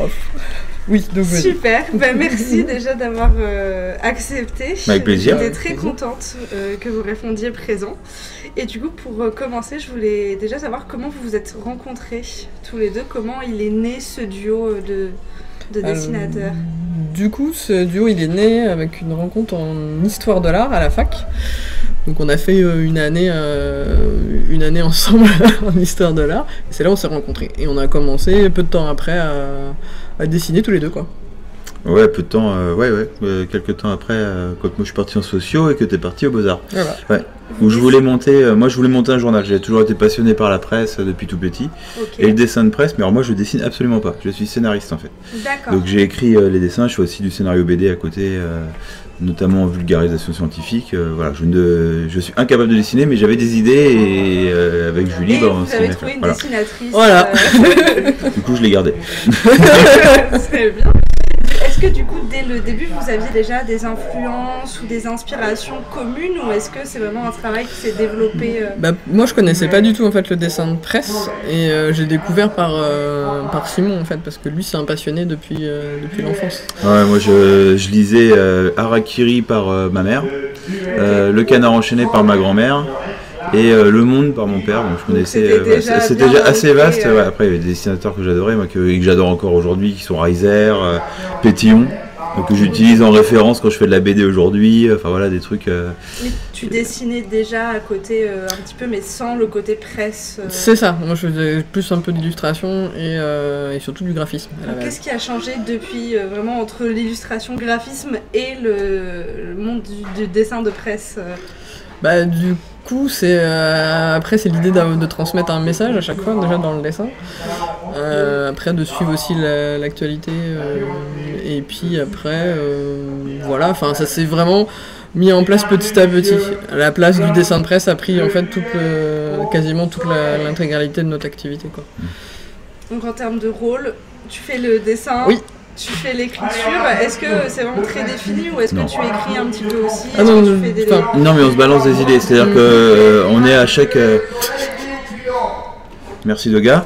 prof. Oui, donc super, merci déjà d'avoir accepté. Avec plaisir. J'étais très contente que vous répondiez présent. Et du coup, pour commencer, je voulais déjà savoir comment vous vous êtes rencontrés tous les deux, comment il est né ce duo de dessinateurs. Du coup, ce duo, il est né avec une rencontre en histoire de l'art à la fac. Donc on a fait une année ensemble en histoire de l'art. Et c'est là où on s'est rencontrés. Et on a commencé peu de temps après à dessiner tous les deux, quoi. Ouais, peu de temps, quelques temps après, quand moi je suis parti en sociaux et que t'es parti aux Beaux-Arts. Voilà. Ouais. Où je voulais monter, moi je voulais monter un journal. J'ai toujours été passionné par la presse depuis tout petit. Okay. Et le dessin de presse, mais alors moi je dessine absolument pas. Je suis scénariste en fait. D'accord. Donc j'ai écrit les dessins, je fais aussi du scénario BD à côté, notamment en vulgarisation scientifique. Voilà, je suis incapable de dessiner, mais j'avais des idées et avec Julie, vous avez trouvé une dessinatrice. Voilà. Du coup je l'ai gardée. C'est bien. Est-ce que du coup, dès le début, vous aviez déjà des influences ou des inspirations communes, ou est-ce que c'est vraiment un travail qui s'est développé Moi, je connaissais pas du tout en fait le dessin de presse, et j'ai découvert par Simon en fait, parce que lui, c'est un passionné depuis l'enfance. Ouais, moi je lisais Harakiri par ma mère, Le Canard enchaîné par ma grand-mère. Et Le Monde par mon père, donc je connaissais. C'était déjà assez vaste. Ouais, après, il y avait des dessinateurs que j'adorais, moi, que j'adore encore aujourd'hui, qui sont Reiser, Pétillon, que j'utilise en référence quand je fais de la BD aujourd'hui. Enfin voilà, des trucs. Mais tu dessinais déjà à côté un petit peu, mais sans le côté presse. C'est ça. Moi, je faisais plus un peu d'illustration et surtout du graphisme. Qu'est-ce qui a changé depuis vraiment entre l'illustration, le graphisme et le monde du dessin de presse Du coup, après c'est l'idée de transmettre un message à chaque fois déjà dans le dessin. Après de suivre aussi l'actualité et puis après voilà. Enfin ça s'est vraiment mis en place petit à petit. La place du dessin de presse a pris en fait quasiment toute l'intégralité de notre activité, quoi. Donc en termes de rôle, tu fais le dessin. Oui. Tu fais l'écriture, est-ce que c'est vraiment très défini ou est-ce que tu écris un petit peu aussi? Non, mais on se balance des idées, c'est-à-dire que on est à chaque... Merci de gars.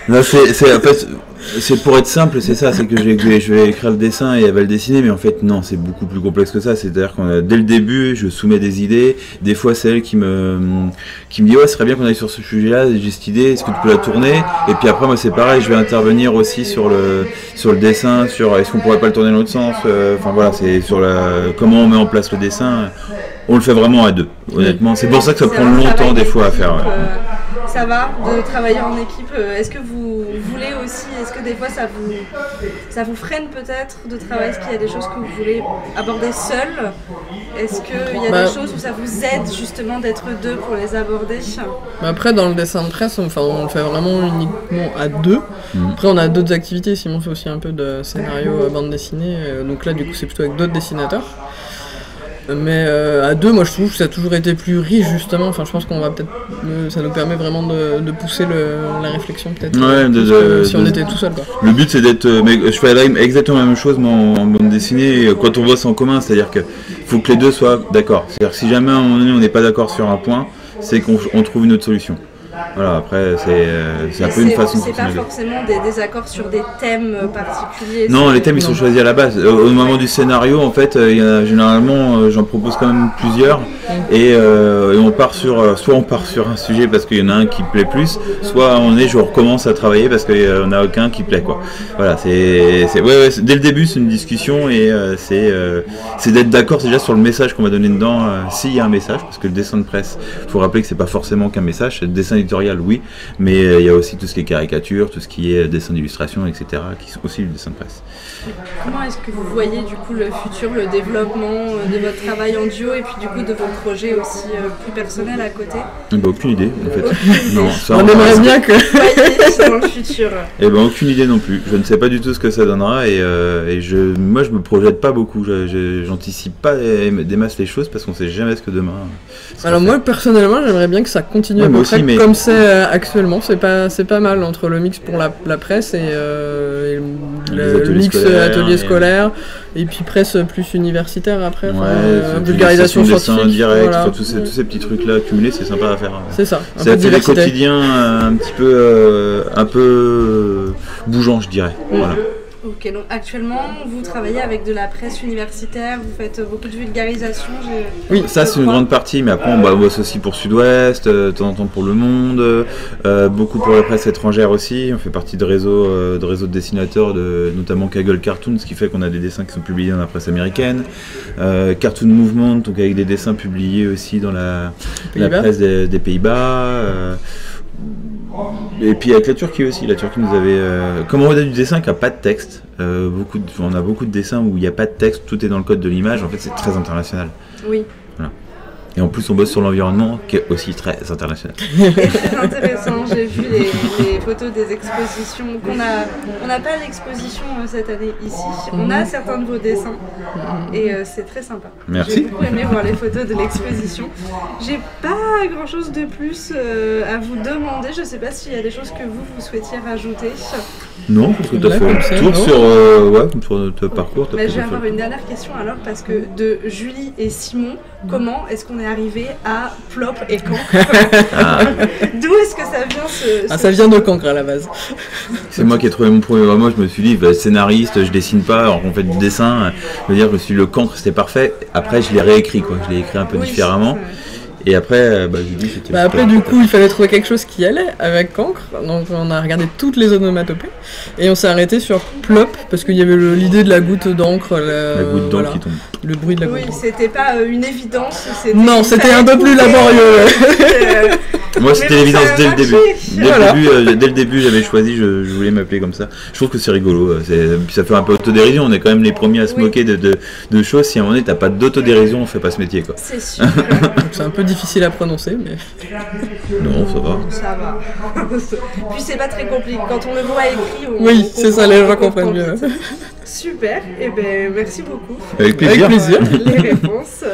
Non, en fait, c'est pour être simple, c'est ça, c'est que je vais écrire le dessin et elle va le dessiner, mais en fait non, c'est beaucoup plus complexe que ça. C'est-à-dire que dès le début, je soumets des idées, des fois c'est elle qui me dit ouais, ce serait bien qu'on aille sur ce sujet-là, j'ai cette idée, est-ce que tu peux la tourner? Et puis après moi c'est pareil, je vais intervenir aussi sur le dessin, sur est-ce qu'on pourrait pas le tourner dans l'autre sens, enfin voilà, c'est sur comment on met en place le dessin. On le fait vraiment à deux, honnêtement. C'est pour ça que ça prend longtemps des fois à faire. Ouais. Ça va de travailler en équipe. Est-ce que vous voulez aussi, est-ce que des fois ça vous freine peut-être de travailler? Est-ce qu'il y a des choses que vous voulez aborder seul? Est-ce qu'il y a des choses où ça vous aide justement d'être deux pour les aborder? Après dans le dessin de presse, on le fait vraiment uniquement à deux. Après on a d'autres activités, Simon fait aussi un peu de scénario bande dessinée, donc là du coup c'est plutôt avec d'autres dessinateurs. Mais à deux, moi je trouve que ça a toujours été plus riche justement. Enfin, je pense qu'on va peut-être, ça nous permet vraiment de pousser la réflexion peut-être. Ouais, si on était tout seul, quoi. Le but c'est d'être, mais je fais exactement la même chose moi, en bande dessinée quand on bosse en commun, c'est-à-dire que faut que les deux soient d'accord. C'est-à-dire que si jamais à un moment donné on n'est pas d'accord sur un point, c'est qu'on trouve une autre solution. Voilà, après c'est un peu une façon de fonctionner. C'est pas forcément des désaccords sur des thèmes particuliers. Non, les thèmes ils sont choisis à la base. Au moment du scénario, en fait, généralement j'en propose quand même plusieurs et on part soit on part sur un sujet parce qu'il y en a un qui plaît plus, soit je recommence à travailler parce qu'il n'y en a aucun qui plaît, quoi. Voilà, dès le début c'est une discussion et c'est d'être d'accord déjà sur le message qu'on va donner dedans, s'il y a un message, parce que le dessin de presse, il faut rappeler que c'est pas forcément qu'un message, c'est le dessin éditorial, oui, mais il y a aussi tout ce qui est caricature, tout ce qui est dessin d'illustration, etc., qui sont aussi du dessin de presse. Comment est-ce que vous voyez du coup le futur, le développement de votre travail en duo et puis du coup de vos projets aussi plus personnels à côté? Aucune idée en fait. Non, ça, on aimerait bien que... dans le futur. Aucune idée non plus. Je ne sais pas du tout ce que ça donnera et moi je me projette pas beaucoup. J'anticipe pas des masses les choses parce qu'on sait jamais ce que demain. Alors moi personnellement j'aimerais bien que ça continue à peu près comme c'est actuellement. C'est pas mal entre le mix pour la presse et le mix atelier scolaire et puis presse plus universitaire après, vulgarisation scientifique, direct, voilà. Tous ces petits trucs là accumulés, c'est sympa à faire. C'est ça. C'est un peu des quotidiens un peu bougeant, je dirais. Voilà. Ok, donc actuellement, vous travaillez avec de la presse universitaire, vous faites beaucoup de vulgarisation. Oui, ça c'est une grande partie, mais après on bosse aussi pour Sud-Ouest, de temps en temps pour Le Monde, beaucoup pour la presse étrangère aussi. On fait partie de réseaux de dessinateurs, notamment Kaggle Cartoon, ce qui fait qu'on a des dessins qui sont publiés dans la presse américaine. Cartoon Movement, donc avec des dessins publiés aussi dans la presse des Pays-Bas. Et puis avec la Turquie aussi, la Turquie nous avait... comme on a du dessin qui n'a pas de texte, on a beaucoup de dessins où il n'y a pas de texte, tout est dans le code de l'image, en fait c'est très international. Oui. Voilà. Et en plus on bosse sur l'environnement qui est aussi très international. C'est intéressant, j'ai vu les photos des expositions. On n'a pas l'exposition cette année ici, on a certains de vos dessins et c'est très sympa. Merci. J'ai beaucoup aimé voir les photos de l'exposition. J'ai pas grand chose de plus à vous demander, je sais pas s'il y a des choses que vous souhaitiez rajouter. Non, parce que tu as fait un tour sur notre parcours. Mais je vais avoir une dernière question alors, parce que de Julie et Simon, comment est-ce qu'on est arrivé à Plop et Cancre? D'où est-ce que ça vient ça vient de Cancre à la base. C'est moi qui ai trouvé mon premier. Moi je me suis dit, scénariste, je dessine pas, alors qu'on fait du dessin. Je veux dire, je me suis dit, le Cancre c'était parfait. Après je l'ai réécrit, quoi. Je l'ai écrit un peu différemment. Et après, Julie, c'était... après, du coup, il fallait trouver quelque chose qui allait avec Cancre. Donc, on a regardé toutes les onomatopées. Et on s'est arrêté sur Plop, parce qu'il y avait l'idée de la goutte d'encre. La goutte d'encre qui tombe. Le bruit de la goutte. Oui, c'était pas une évidence. Non, c'était un peu plus laborieux. Moi, c'était l'évidence dès le début. Dès le début, j'avais choisi, je voulais m'appeler comme ça. Je trouve que c'est rigolo. Puis ça fait un peu autodérision. On est quand même les premiers à se moquer de choses. Si à un moment donné, t'as pas d'autodérision, on fait pas ce métier, quoi. C'est sûr. C'est un peu difficile à prononcer, mais... Non, ça va. Ça va. Puis c'est pas très compliqué. Quand on le voit écrit, oui, c'est ça, les gens comprennent mieux. Super. Et ben merci beaucoup. Avec plaisir. Les réponses.